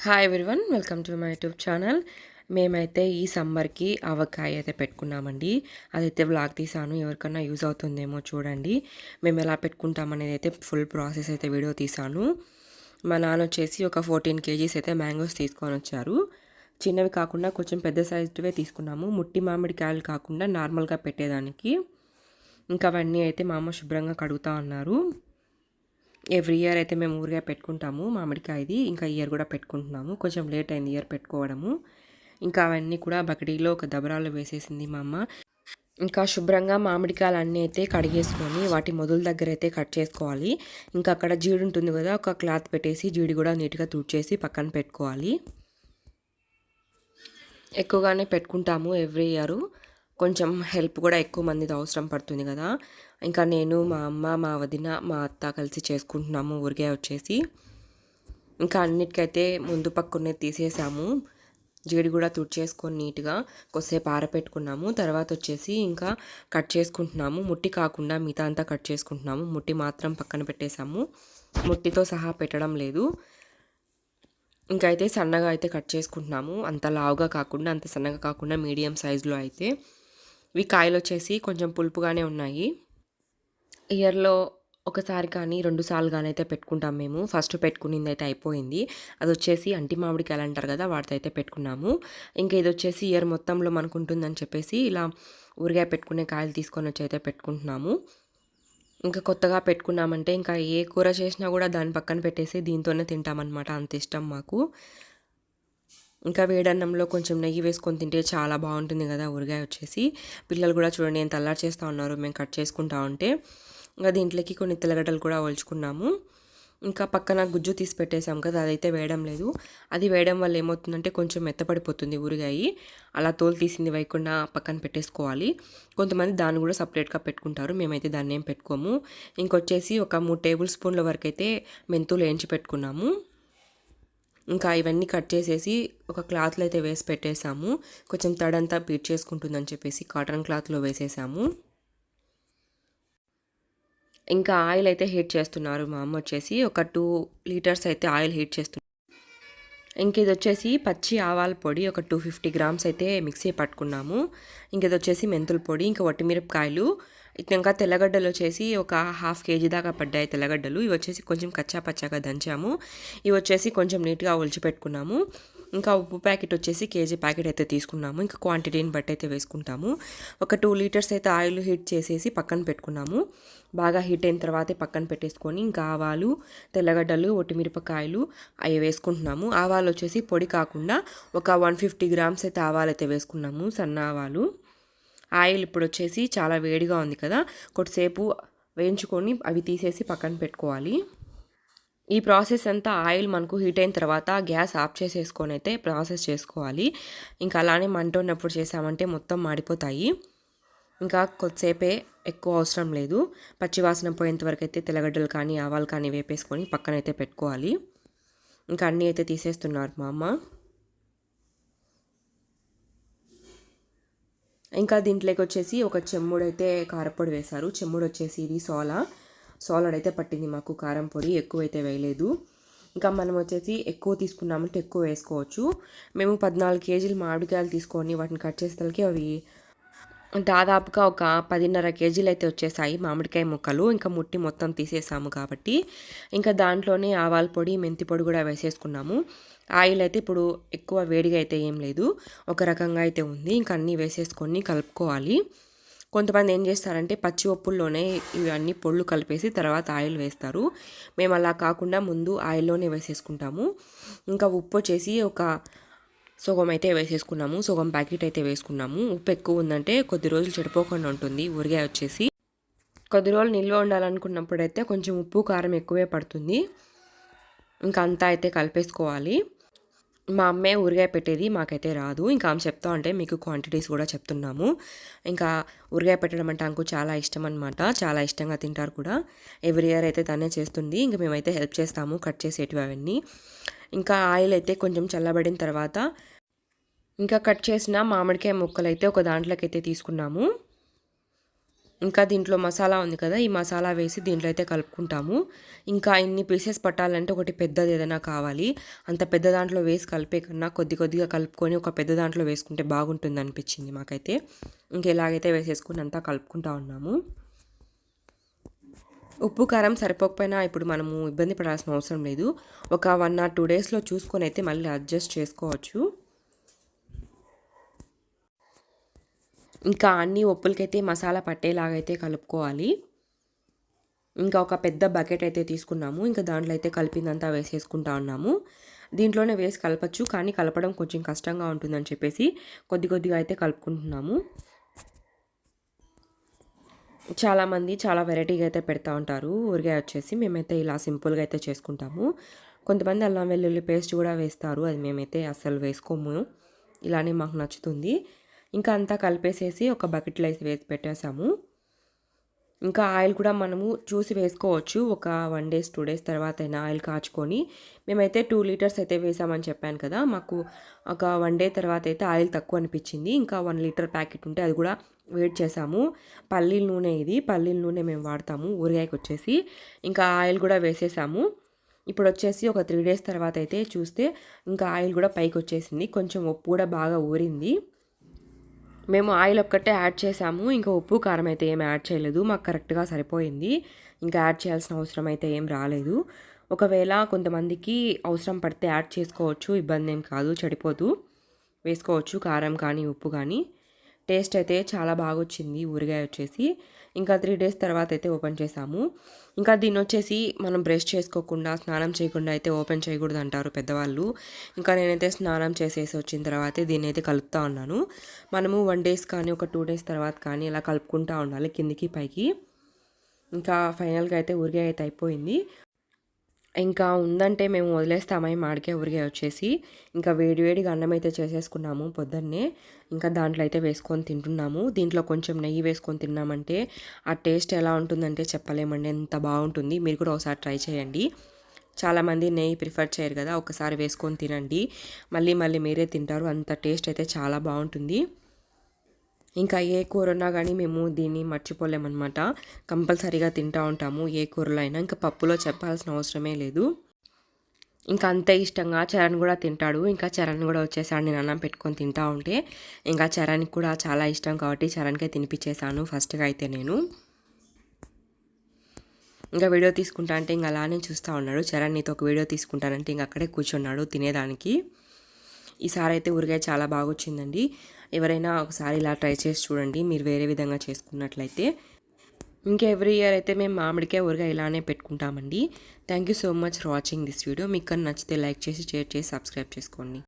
Hi everyone, welcome to my YouTube channel. మేమైతే ఈ సమ్మర్కి ఆవకాయ అయితే పెట్టుకున్నామండి. అదైతే వ్లాగ్ తీసాను, ఎవరికన్నా యూజ్ అవుతుందేమో చూడండి. మేము ఎలా పెట్టుకుంటామనేది అయితే ఫుల్ ప్రాసెస్ అయితే వీడియో తీసాను. మా నాన్న వచ్చేసి ఒక 14 kgs అయితే మ్యాంగోస్ తీసుకొని వచ్చారు. చిన్నవి కాకుండా కొంచెం పెద్ద సైజువే తీసుకున్నాము. ముట్టి మామిడికాయలు కాకుండా నార్మల్గా పెట్టేదానికి. ఇంకా అవన్నీ అయితే మా అమ్మ శుభ్రంగా కడుగుతా ఉన్నారు. ఎవ్రీ ఇయర్ అయితే మేము ఊరిగా పెట్టుకుంటాము మామిడికాయది. ఇంకా ఇయర్ కూడా పెట్టుకుంటున్నాము. కొంచెం లేట్ అయింది ఇయర్ పెట్టుకోవడము. ఇంకా అవన్నీ కూడా బకెటీలో ఒక దబరాలో వేసేసింది మా అమ్మ. ఇంకా శుభ్రంగా మామిడికాయలు అన్నీ అయితే కడిగేసుకొని వాటి మొదల దగ్గర అయితే కట్ చేసుకోవాలి. ఇంకా అక్కడ జీడి ఉంటుంది కదా, ఒక క్లాత్ పెట్టేసి జీడి కూడా నీట్గా తుడిచేసి పక్కన పెట్టుకోవాలి. ఎక్కువగానే పెట్టుకుంటాము ఎవ్రీ ఇయర్. కొంచెం హెల్ప్ కూడా ఎక్కువ మందిది అవసరం పడుతుంది కదా. ఇంకా నేను, మా అమ్మ, మా వదిన, మా అత్త కలిసి చేసుకుంటున్నాము ఊరికే వచ్చేసి. ఇంకా అన్నిటికైతే ముందు పక్కనే తీసేసాము. జీడి కూడా తుడిచేసుకొని నీట్గా కొద్దిసేపు ఆరపెట్టుకున్నాము. తర్వాత వచ్చేసి ఇంకా కట్ చేసుకుంటున్నాము. ముట్టి కాకుండా మిగతా అంతా కట్ చేసుకుంటున్నాము. ముట్టి మాత్రం పక్కన పెట్టేసాము. ముట్టితో సహా పెట్టడం లేదు. ఇంకా అయితే సన్నగా అయితే కట్ చేసుకుంటున్నాము. అంత లావుగా కాకుండా అంత సన్నగా కాకుండా మీడియం సైజులో అయితే. ఇవి కాయలు వచ్చేసి కొంచెం పులుపుగానే ఉన్నాయి. ఇయర్లో ఒకసారి కానీ 2 సార్లు కానీ అయితే పెట్టుకుంటాం మేము. ఫస్ట్ పెట్టుకునింది అయితే అయిపోయింది. అది వచ్చేసి అంటి మామిడికాయలు అంటారు కదా, వాటితో అయితే పెట్టుకున్నాము. ఇంకా ఇది వచ్చేసి ఇయర్ మొత్తంలో మనకు ఉంటుందని చెప్పేసి ఇలా ఊరిగా పెట్టుకునే కాయలు తీసుకొని వచ్చి అయితే పెట్టుకుంటున్నాము. ఇంకా కొత్తగా పెట్టుకున్నామంటే ఇంకా ఏ కూర చేసినా కూడా దాని పక్కన పెట్టేసి దీంతోనే తింటామన్నమాట. అంత ఇష్టం మాకు. ఇంకా వేడన్నంలో కొంచెం నెయ్యి వేసుకొని తింటే చాలా బాగుంటుంది కదా ఊరగాయ వచ్చేసి. పిల్లలు కూడా చూడండి ఎంత అల్లరి చేస్తూ ఉన్నారు మేము కట్ చేసుకుంటా ఉంటే. ఇంకా దీంట్లోకి కొన్ని తెల్లగడ్డలు కూడా ఒలుచుకున్నాము. ఇంకా పక్కన గుజ్జు తీసి పెట్టేసాం కదా, అదైతే వేయడం లేదు. అది వేయడం వల్ల ఏమవుతుందంటే కొంచెం మెత్తపడిపోతుంది ఊరగాయ. అలా తోలు తీసింది వేయకుండా పక్కన పెట్టేసుకోవాలి. కొంతమంది దాన్ని కూడా సపరేట్గా పెట్టుకుంటారు. మేమైతే దాన్ని ఏం పెట్టుకోము. ఇంకొచ్చేసి ఒక 3 టేబుల్ స్పూన్ల వరకు అయితే మెంతులు వేయించి పెట్టుకున్నాము. ఇంకా ఇవన్నీ కట్ చేసేసి ఒక క్లాత్లో అయితే వేసి పెట్టేసాము. కొంచెం తడంతా బీట్ చేసుకుంటుందని చెప్పేసి కాటన్ క్లాత్లో వేసేసాము. ఇంకా ఆయిల్ అయితే హీట్ చేస్తున్నారు మా అమ్మ వచ్చేసి. ఒక 2 లీటర్స్ అయితే ఆయిల్ హీట్ చేస్తున్నారు. ఇంక ఇది వచ్చేసి పచ్చి ఆవాల పొడి ఒక 250 గ్రామ్స్ అయితే మిక్సీ పట్టుకున్నాము. ఇంక ఇది వచ్చేసి మెంతుల పొడి, ఇంకా వట్టిమిరపకాయలు, ఇంకా తెల్లగడ్డలు వచ్చేసి ఒక 1/2 kg దాకా పడ్డాయి తెల్లగడ్డలు. ఇవి వచ్చేసి కొంచెం కచ్చా పచ్చాగా దంచాము. ఇవి వచ్చేసి కొంచెం నీట్గా ఒలిచిపెట్టుకున్నాము. ఇంకా ఉప్పు ప్యాకెట్ వచ్చేసి కేజీ ప్యాకెట్ అయితే తీసుకున్నాము. ఇంకా క్వాంటిటీని బట్టి అయితే వేసుకుంటాము. ఒక 2 లీటర్స్ అయితే ఆయిల్ హీట్ చేసేసి పక్కన పెట్టుకున్నాము. బాగా హీట్ అయిన తర్వాతే పక్కన పెట్టేసుకొని ఇంకా ఆవాలు, తెల్లగడ్డలు, ఒట్టిమిరపకాయలు అవి వేసుకుంటున్నాము. ఆవాలు వచ్చేసి పొడి కాకుండా ఒక 150 గ్రామ్స్ అయితే ఆవాలు అయితే వేసుకున్నాము, సన్న ఆవాలు. ఆయిల్ ఇప్పుడు వచ్చేసి చాలా వేడిగా ఉంది కదా, కొద్దిసేపు వేయించుకొని అవి తీసేసి పక్కన పెట్టుకోవాలి. ఈ ప్రాసెస్ అంతా ఆయిల్ మనకు హీట్ అయిన తర్వాత గ్యాస్ ఆఫ్ చేసేసుకొని అయితే ప్రాసెస్ చేసుకోవాలి. ఇంకా అలానే మంట ఉన్నప్పుడు చేసామంటే మొత్తం మాడిపోతాయి. ఇంకా కొద్దిసేపే, ఎక్కువ అవసరం లేదు. పచ్చివాసన పోయేంత వరకు అయితే తెల్లగడ్డలు కానీ ఆవాలు కానీ వేపేసుకొని పక్కనైతే పెట్టుకోవాలి. ఇంకా అన్నీ అయితే తీసేస్తున్నారు మా అమ్మ. ఇంకా దీంట్లోకి వచ్చేసి ఒక చెమ్ముడైతే కారపొడి వేశారు. చెమ్ముడు వచ్చేసి ఇది సోలడైతే పట్టింది మాకు కారం పొడి, ఎక్కువైతే వేయలేదు. ఇంకా మనం వచ్చేసి ఎక్కువ తీసుకున్నామంటే ఎక్కువ వేసుకోవచ్చు. మేము 14 kg మామిడికాయలు తీసుకొని వాటిని కట్ చేసేసరికి అవి దాదాపుగా ఒక 10.5 kg అయితే వచ్చేసాయి మామిడికాయ ముక్కలు. ఇంకా ముట్టి మొత్తం తీసేసాము కాబట్టి ఇంకా దాంట్లోనే ఆవాల పొడి, మెంతి పొడి కూడా వేసేసుకున్నాము. ఆయిల్ అయితే ఇప్పుడు ఎక్కువ వేడిగా అయితే ఏం లేదు, ఒక రకంగా అయితే ఉంది. ఇంకా అన్నీ వేసేసుకొని కలుపుకోవాలి. కొంతమంది ఏం చేస్తారంటే పచ్చి ఒప్పుల్లోనే ఇవన్నీ పొళ్ళు కలిపేసి తర్వాత ఆయిల్ వేస్తారు. మేము అలా కాకుండా ముందు ఆయిల్లోనే వేసేసుకుంటాము. ఇంకా ఉప్పు వచ్చేసి ఒక సగం అయితే వేసేసుకున్నాము. సగం ప్యాకెట్ అయితే వేసుకున్నాము. ఉప్పు ఎక్కువ ఉందంటే కొద్ది రోజులు చెడిపోకుండా ఉంటుంది ఊరగాయ వచ్చేసి. కొద్ది రోజులు నిల్వ ఉండాలనుకున్నప్పుడు అయితే కొంచెం ఉప్పు కారం ఎక్కువే పడుతుంది. ఇంకా అంతా అయితే కలిపేసుకోవాలి. మా అమ్మే ఊరగాయ పెట్టేది, మాకైతే రాదు. ఇంకా ఆమె చెప్తా ఉంటే మీకు క్వాంటిటీస్ కూడా చెప్తున్నాము. ఇంకా ఊరగాయ పెట్టడం అంటే ఆమెకు చాలా ఇష్టం అనమాట. చాలా ఇష్టంగా తింటారు కూడా. ఎవ్రీ ఇయర్ అయితే తనే చేస్తుంది. ఇంకా మేమైతే హెల్ప్ చేస్తాము కట్ చేసేటివి అవన్నీ. ఇంకా ఆయిల్ అయితే కొంచెం చల్లబడిన తర్వాత ఇంకా కట్ చేసిన మామిడికాయ ముక్కలు అయితే ఒక దాంట్లోకి అయితే తీసుకున్నాము. ఇంకా దీంట్లో మసాలా ఉంది కదా, ఈ మసాలా వేసి దీంట్లో అయితే కలుపుకుంటాము. ఇంకా ఇన్ని పీసెస్ పట్టాలంటే ఒకటి పెద్దది ఏదైనా కావాలి. అంత పెద్ద దాంట్లో వేసి కలిపే కన్నా కొద్ది కొద్దిగా కలుపుకొని ఒక పెద్ద దాంట్లో వేసుకుంటే బాగుంటుంది అనిపించింది మాకైతే. ఇంకెలాగైతే వేసేసుకుని అంతా కలుపుకుంటా ఉన్నాము. ఉప్పు కారం సరిపోకపోయినా ఇప్పుడు మనము ఇబ్బంది పడాల్సిన అవసరం లేదు. ఒక 1 or 2 డేస్లో చూసుకొని అయితే మళ్ళీ అడ్జస్ట్ చేసుకోవచ్చు. ఇంకా అన్ని ఉప్పులకైతే మసాలా పట్టేలాగైతే కలుపుకోవాలి. ఇంకా ఒక పెద్ద బకెట్ అయితే తీసుకున్నాము. ఇంకా దాంట్లో అయితే కలిపిందంతా వేసేసుకుంటా ఉన్నాము. దీంట్లోనే వేసి కలపచ్చు, కానీ కలపడం కొంచెం కష్టంగా ఉంటుందని చెప్పేసి కొద్ది కొద్దిగా అయితే కలుపుకుంటున్నాము. చాలామంది చాలా వెరైటీగా అయితే పెడతా ఉంటారు ఊరగాయ వచ్చేసి. మేమైతే ఇలా సింపుల్గా అయితే చేసుకుంటాము. కొంతమంది అల్లం వెల్లుల్లి పేస్ట్ కూడా వేస్తారు, అది మేమైతే అస్సలు వేసుకోము. ఇలానే మాకు నచ్చుతుంది. ఇంకా అంతా కలిపేసేసి ఒక బకెట్లో వేసి పెట్టేసాము. ఇంకా ఆయిల్ కూడా మనము చూసి వేసుకోవచ్చు. ఒక 1 days 2 days తర్వాత అయినా ఆయిల్ కాచుకొని. మేమైతే 2 liters అయితే వేసామని చెప్పాను కదా, మాకు ఒక 1 day తర్వాత అయితే ఆయిల్ తక్కువ అనిపించింది. ఇంకా 1 liter ప్యాకెట్ ఉంటే అది కూడా వేడి చేసాము. పల్లీల నూనె, ఇది పల్లీల నూనె మేము వాడతాము ఊరగాయకి వచ్చేసి. ఇంకా ఆయిల్ కూడా వేసేసాము. ఇప్పుడు వచ్చేసి ఒక 3 days తర్వాత అయితే చూస్తే ఇంకా ఆయిల్ కూడా పైకి వచ్చేసింది. కొంచెం ఉప్పు కూడా బాగా ఊరింది. మేము ఆయిల్ ఒక్కటే యాడ్ చేసాము. ఇంకా ఉప్పు కారం అయితే ఏం యాడ్ చేయలేదు. మాకు కరెక్ట్గా సరిపోయింది. ఇంకా యాడ్ చేయాల్సిన అవసరం అయితే ఏం రాలేదు. ఒకవేళ కొంతమందికి అవసరం పడితే యాడ్ చేసుకోవచ్చు, ఇబ్బంది ఏం కాదు, చెడిపోదు. వేసుకోవచ్చు కారం కానీ ఉప్పు కానీ. టేస్ట్ అయితే చాలా బాగా వచ్చింది ఊరగాయ వచ్చేసి. ఇంకా 3 days తర్వాత అయితే ఓపెన్ చేసాము. ఇంకా దీన్ని వచ్చేసి మనం బ్రష్ చేసుకోకుండా స్నానం చేయకుండా అయితే ఓపెన్ చేయకూడదు అంటారు పెద్దవాళ్ళు. ఇంకా నేనైతే స్నానం చేసేసి వచ్చిన తర్వాతే దీన్ని అయితే కలుపుతూ ఉన్నాను. మనము 1 days కానీ ఒక 2 days తర్వాత కానీ ఇలా కలుపుకుంటూ ఉండాలి కిందికి పైకి. ఇంకా ఫైనల్గా అయితే ఊరగాయ అయితే అయిపోయింది. ఇంకా ఉందంటే మేము వదిలేస్తామని మామిడికాయ ఊరగాయ వచ్చేసి. ఇంకా వేడివేడిగా అన్నం అయితే చేసేసుకున్నాము పొద్దున్నే. ఇంకా దాంట్లో అయితే వేసుకొని తింటున్నాము. దీంట్లో కొంచెం నెయ్యి వేసుకొని తిన్నామంటే ఆ టేస్ట్ ఎలా ఉంటుందంటే చెప్పలేమండి, ఎంత బాగుంటుంది. మీరు కూడా ఒకసారి ట్రై చేయండి. చాలామంది నెయ్యి ప్రిఫర్ చేయరు కదా, ఒకసారి వేసుకొని తినండి. మళ్ళీ మళ్ళీ మీరే తింటారు, అంత టేస్ట్ అయితే చాలా బాగుంటుంది. ఇంకా ఏ కూర ఉన్నా కానీ మేము దీన్ని మర్చిపోలేమన్నమాట. కంపల్సరీగా తింటూ ఉంటాము ఏ కూరలో అయినా. ఇంకా పప్పులో చెప్పాల్సిన అవసరమే లేదు. ఇంకా అంతే ఇష్టంగా చరణ్ కూడా తింటాడు. ఇంకా చరణ్ కూడా వచ్చేసాడు నేను అన్నం పెట్టుకొని తింటా ఉంటే. ఇంకా చరణ్కి కూడా చాలా ఇష్టం కాబట్టి చరణ్కే తినిపించేశాను ఫస్ట్గా అయితే నేను. ఇంకా వీడియో తీసుకుంటా అంటే ఇంకా అలానే చూస్తూ ఉన్నాడు. చరణ్ నీతో ఒక వీడియో తీసుకుంటానంటే ఇంక అక్కడే కూర్చున్నాడు తినేదానికి. ఈసారి అయితే ఊరగాయ చాలా బాగా వచ్చిందండి. ఎవరైనా ఒకసారి ఇలా ట్రై చేసి చూడండి మీరు వేరే విధంగా చేసుకున్నట్లయితే. ఇంకా ఎవ్రీ ఇయర్ అయితే మేము మామిడికాయ ఊరగాయ ఇలానే పెట్టుకుంటామండి. Thank you so much for watching this video. మీకు నచ్చితే లైక్ చేసి షేర్ చేసి సబ్స్క్రైబ్ చేసుకోండి.